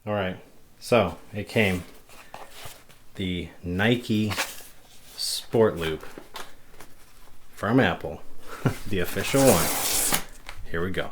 All right, so it came. The Nike Sport Loop from Apple, the official one. Here we go.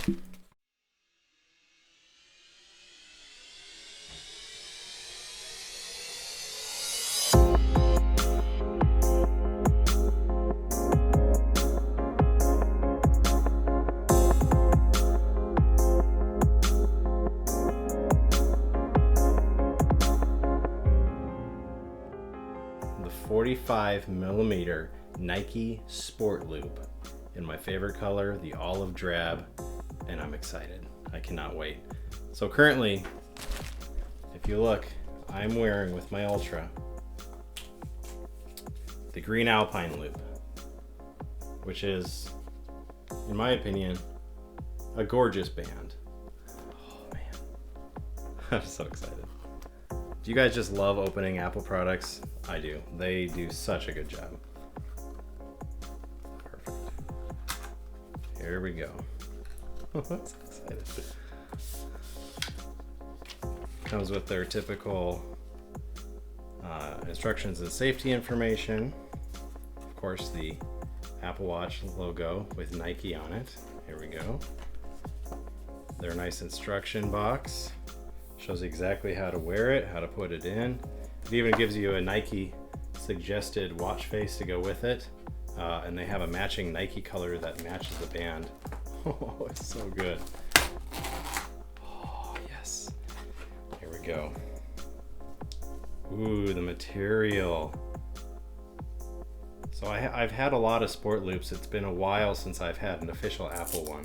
The 45mm Nike Sport Loop in my favorite color, the olive drab, and I'm excited. I cannot wait. So currently, if you look, I'm wearing with my Ultra the green Alpine Loop, which is, in my opinion, a gorgeous band. Oh man, I'm so excited. Do you guys just love opening Apple products? I do. They do such a good job. Perfect. Here we go. I'm so excited. Comes with their typical instructions and safety information. Of course, the Apple Watch logo with Nike on it. Here we go. Their nice instruction box. Shows exactly how to wear it, how to put it in. It even gives you a Nike suggested watch face to go with it. And they have a matching Nike color that matches the band. Oh, it's so good. Oh, yes. Here we go. Ooh, the material. So I've had a lot of sport loops. It's been a while since I've had an official Apple one.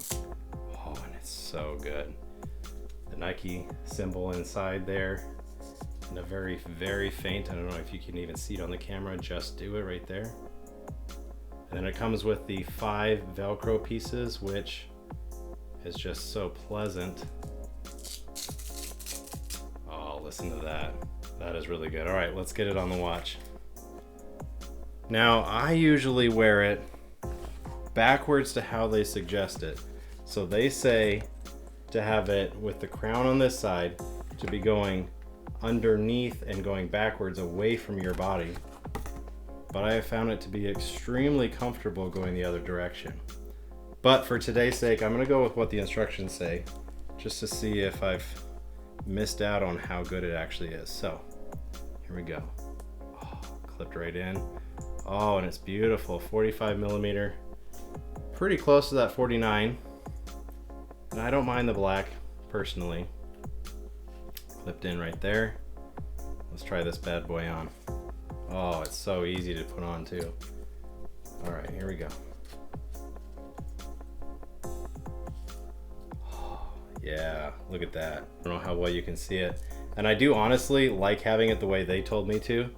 Oh, and it's so good. The Nike symbol inside there, and a very, very faint, I don't know if you can even see it on the camera, just do it right there. And then it comes with the 5 Velcro pieces, which is just so pleasant. Oh, listen to that. That is really good. All right, let's get it on the watch. Now, I usually wear it backwards to how they suggest it. So they say to have it with the crown on this side to be going underneath and going backwards away from your body. But I have found it to be extremely comfortable going the other direction. But for today's sake, I'm going to go with what the instructions say, just to see if I've missed out on how good it actually is. So here we go. Oh, clipped right in. Oh, and it's beautiful. 45mm, pretty close to that 49. And I don't mind the black, personally. Clipped in right there. Let's try this bad boy on. Oh, it's so easy to put on too. All right, here we go. Oh, yeah, look at that. I don't know how well you can see it. And I do honestly like having it the way they told me to,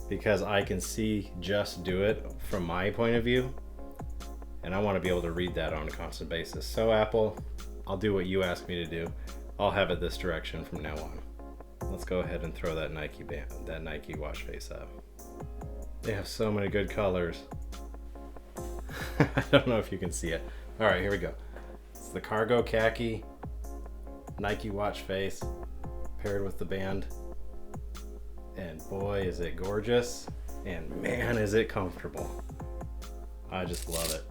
because I can see just do it from my point of view. And I want to be able to read that on a constant basis. So Apple, I'll do what you ask me to do. I'll have it this direction from now on. Let's go ahead and throw that Nike band, that Nike watch face up. They have so many good colors. I don't know if you can see it. All right, here we go. It's the cargo khaki Nike watch face paired with the band. And boy, is it gorgeous. And man, is it comfortable. I just love it.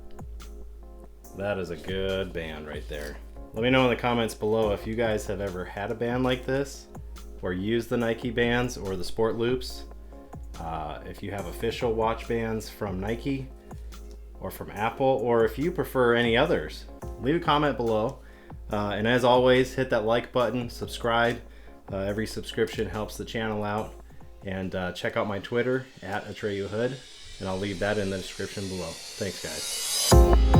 That is a good band right there. Let me know in the comments below if you guys have ever had a band like this, or used the Nike bands or the Sport Loops. If you have official watch bands from Nike or from Apple, or if you prefer any others, leave a comment below. And as always, hit that like button, subscribe. Every subscription helps the channel out. And check out my Twitter @AtreyuHood, and I'll leave that in the description below. Thanks, guys.